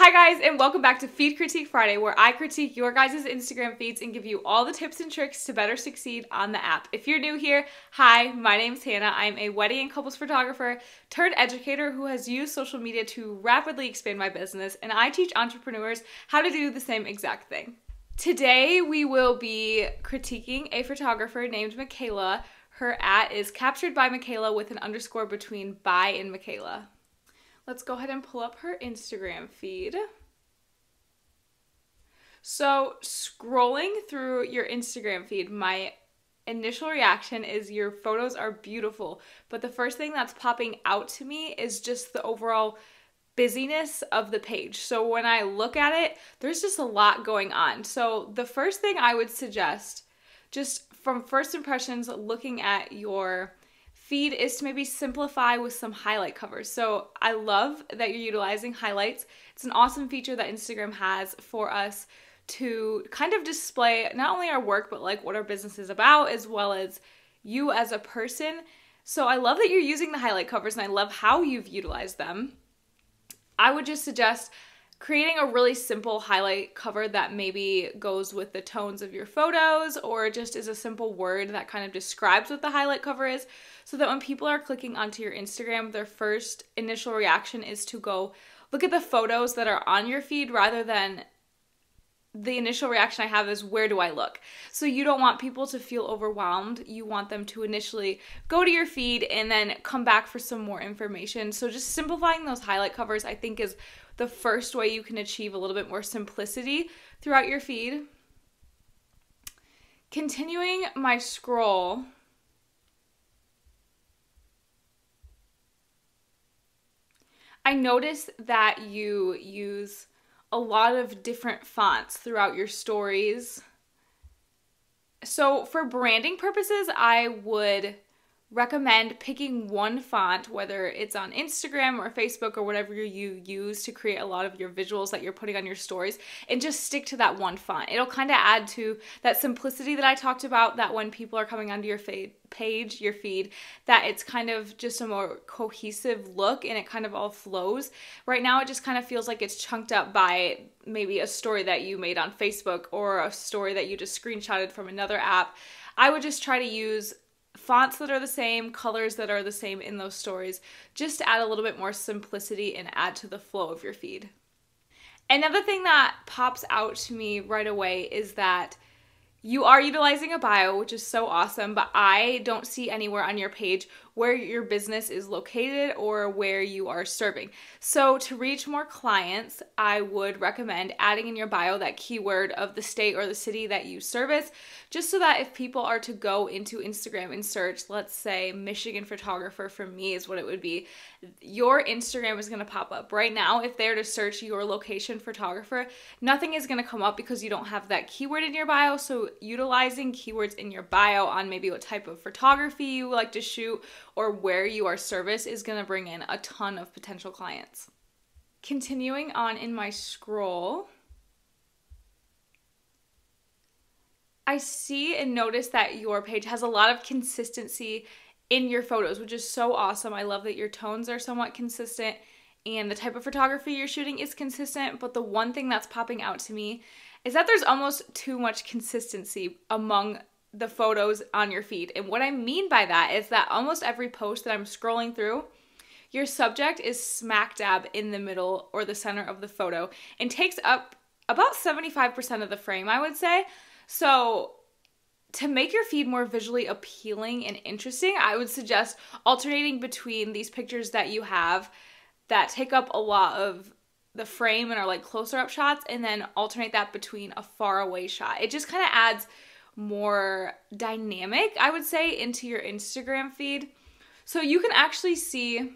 Hi guys, and welcome back to Feed Critique Friday, where I critique your guys' Instagram feeds and give you all the tips and tricks to better succeed on the app. If you're new here, hi, my name's Hannah. I'm a wedding and couples photographer turned educator who has used social media to rapidly expand my business, and I teach entrepreneurs how to do the same exact thing. Today we will be critiquing a photographer named Michaela. Her @ is captured by Michaela with an underscore between by and Michaela. Let's go ahead and pull up her Instagram feed. So scrolling through your Instagram feed, my initial reaction is your photos are beautiful, but the first thing that's popping out to me is just the overall busyness of the page. So when I look at it, there's just a lot going on. So the first thing I would suggest, just from first impressions looking at your feed, is to maybe simplify with some highlight covers. So I love that you're utilizing highlights. It's an awesome feature that Instagram has for us to kind of display not only our work, but like what our business is about, as well as you as a person. So I love that you're using the highlight covers, and I love how you've utilized them. I would just suggest creating a really simple highlight cover that maybe goes with the tones of your photos, or just is a simple word that kind of describes what the highlight cover is, so that when people are clicking onto your Instagram, their first initial reaction is to go look at the photos that are on your feed, rather than the initial reaction I have is, where do I look? So you don't want people to feel overwhelmed. You want them to initially go to your feed and then come back for some more information. So just simplifying those highlight covers, I think, is the first way you can achieve a little bit more simplicity throughout your feed. Continuing my scroll, I noticed that you use a lot of different fonts throughout your stories. So for branding purposes, I would recommend picking one font, whether it's on Instagram or Facebook or whatever you use to create a lot of your visuals that you're putting on your stories, and just stick to that one font. It'll kind of add to that simplicity that I talked about, that when people are coming onto your page, your feed, that it's kind of just a more cohesive look and it kind of all flows. Right now it just kind of feels like it's chunked up by maybe a story that you made on Facebook or a story that you just screenshotted from another app. I would just try to use fonts that are the same, colors that are the same in those stories, just to add a little bit more simplicity and add to the flow of your feed. Another thing that pops out to me right away is that you are utilizing a bio, which is so awesome, but I don't see anywhere on your page where your business is located or where you are serving. So to reach more clients, I would recommend adding in your bio that keyword of the state or the city that you service, just so that if people are to go into Instagram and search, let's say Michigan photographer, for me is what it would be, your Instagram is going to pop up. Right now, if they're to search your location photographer, nothing is going to come up because you don't have that keyword in your bio. So utilizing keywords in your bio on maybe what type of photography you like to shoot or where you are service is going to bring in a ton of potential clients. Continuing on in my scroll, I see and notice that your page has a lot of consistency in your photos, which is so awesome. I love that your tones are somewhat consistent and the type of photography you're shooting is consistent, but the one thing that's popping out to me is that there's almost too much consistency among the photos on your feed. And what I mean by that is that almost every post that I'm scrolling through, your subject is smack dab in the middle or the center of the photo and takes up about 75% of the frame, I would say. So to make your feed more visually appealing and interesting, I would suggest alternating between these pictures that you have that take up a lot of the frame and are like closer up shots, and then alternate that between a far away shot. It just kind of adds more dynamic, I would say, into your Instagram feed. So you can actually see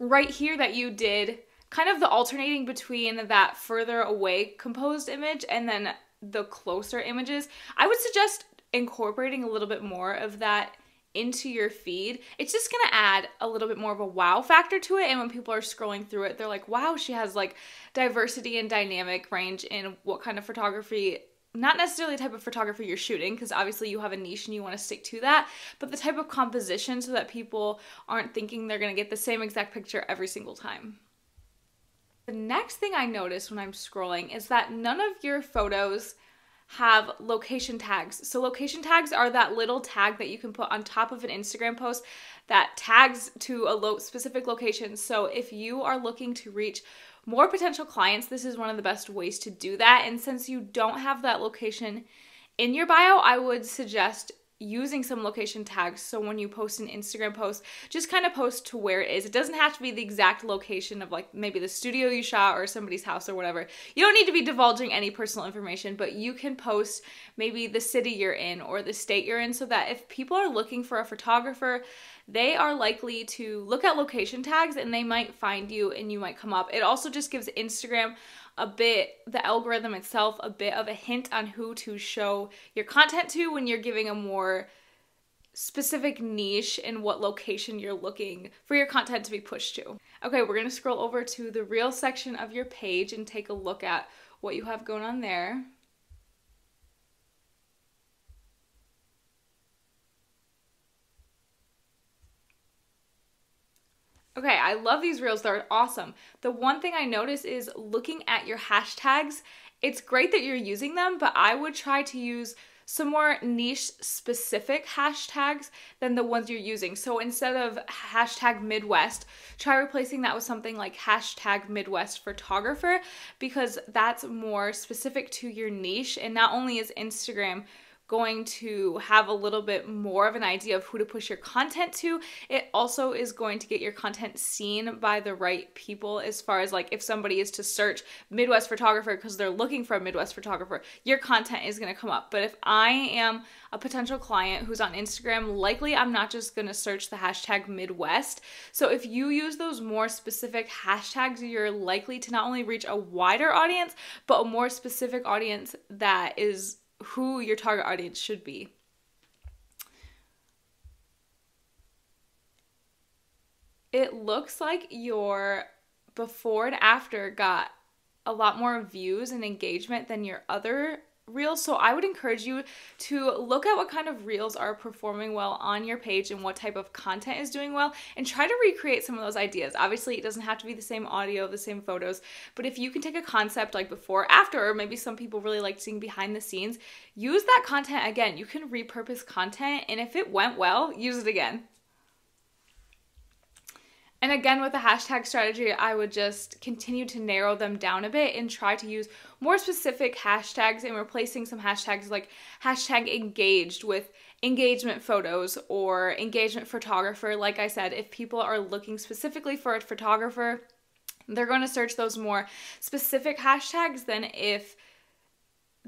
right here that you did kind of the alternating between that further away composed image and then the closer images. I would suggest incorporating a little bit more of that into your feed. It's just gonna add a little bit more of a wow factor to it, and when people are scrolling through it, they're like, wow, she has like diversity and dynamic range in what kind of photography, not necessarily the type of photography you're shooting, because obviously you have a niche and you want to stick to that, but the type of composition, so that people aren't thinking they're gonna get the same exact picture every single time. The next thing I noticed when I'm scrolling is that none of your photos have location tags. So location tags are that little tag that you can put on top of an Instagram post that tags to a specific location. So if you are looking to reach more potential clients, this is one of the best ways to do that. And since you don't have that location in your bio, I would suggest using some location tags. So when you post an Instagram post, just kind of post to where it is. It doesn't have to be the exact location of like maybe the studio you shot or somebody's house or whatever. You don't need to be divulging any personal information, but you can post maybe the city you're in or the state you're in, so that if people are looking for a photographer, they are likely to look at location tags and they might find you and you might come up. It also just gives Instagram the algorithm itself, a bit of a hint on who to show your content to when you're giving a more specific niche in what location you're looking for your content to be pushed to. Okay, we're gonna scroll over to the reel section of your page and take a look at what you have going on there. Okay, I love these reels. They're awesome. The one thing I notice is looking at your hashtags. It's great that you're using them, but I would try to use some more niche specific hashtags than the ones you're using. So instead of hashtag Midwest, try replacing that with something like hashtag Midwest photographer, because that's more specific to your niche. And not only is Instagram going to have a little bit more of an idea of who to push your content to, it also is going to get your content seen by the right people. As far as like if somebody is to search Midwest photographer because they're looking for a Midwest photographer, your content is going to come up. But if I am a potential client who's on Instagram, likely I'm not just going to search the hashtag Midwest. So if you use those more specific hashtags, you're likely to not only reach a wider audience, but a more specific audience that is who your target audience should be. It looks like your before and after got a lot more views and engagement than your other reels. So I would encourage you to look at what kind of reels are performing well on your page and what type of content is doing well, and try to recreate some of those ideas. Obviously, it doesn't have to be the same audio, the same photos, but if you can take a concept like before, after, or maybe some people really like seeing behind the scenes, use that content again. You can repurpose content, and if it went well, use it again. And again, with the hashtag strategy, I would just continue to narrow them down a bit and try to use more specific hashtags and replacing some hashtags like hashtag engaged with engagement photos or engagement photographer. Like I said, if people are looking specifically for a photographer, they're going to search those more specific hashtags than if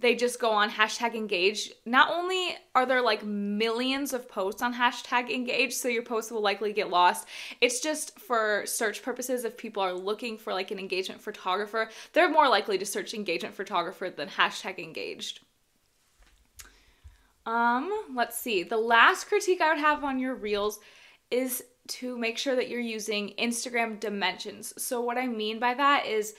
they just go on hashtag engaged. Not only are there like millions of posts on hashtag engaged, so your posts will likely get lost, it's just for search purposes. If people are looking for like an engagement photographer, they're more likely to search engagement photographer than hashtag engaged. Let's see. The last critique I would have on your reels is to make sure that you're using Instagram dimensions. So what I mean by that is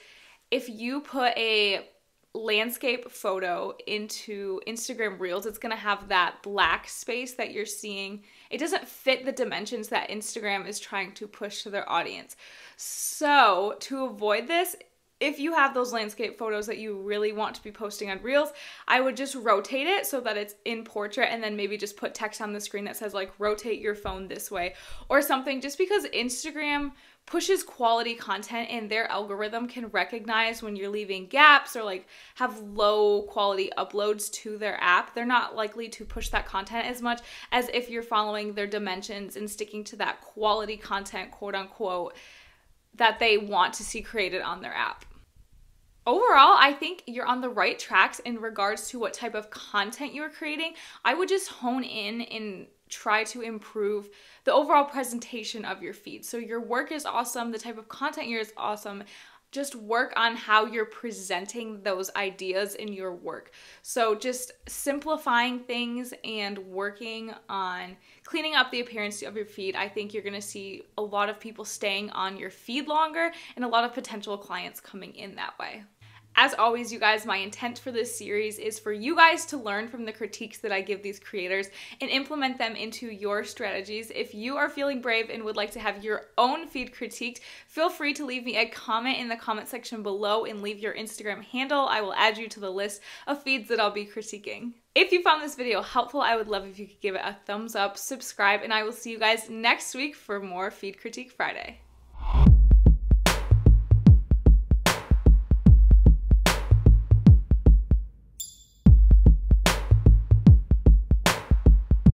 if you put a landscape photo into Instagram Reels, it's going to have that black space that you're seeing. It doesn't fit the dimensions that Instagram is trying to push to their audience. So to avoid this, if you have those landscape photos that you really want to be posting on Reels, I would just rotate it so that it's in portrait, and then maybe just put text on the screen that says like rotate your phone this way or something, just because Instagram pushes quality content and their algorithm can recognize when you're leaving gaps or like have low quality uploads to their app. They're not likely to push that content as much as if you're following their dimensions and sticking to that quality content, quote unquote, that they want to see created on their app. Overall, I think you're on the right tracks in regards to what type of content you're creating. I would just hone in and try to improve the overall presentation of your feed. So your work is awesome, the type of content here is awesome. Just work on how you're presenting those ideas in your work. So just simplifying things and working on cleaning up the appearance of your feed. I think you're gonna see a lot of people staying on your feed longer and a lot of potential clients coming in that way. As always, you guys, my intent for this series is for you guys to learn from the critiques that I give these creators and implement them into your strategies. If you are feeling brave and would like to have your own feed critiqued, feel free to leave me a comment in the comment section below and leave your Instagram handle. I will add you to the list of feeds that I'll be critiquing. If you found this video helpful, I would love if you could give it a thumbs up, subscribe, and I will see you guys next week for more Feed Critique Friday.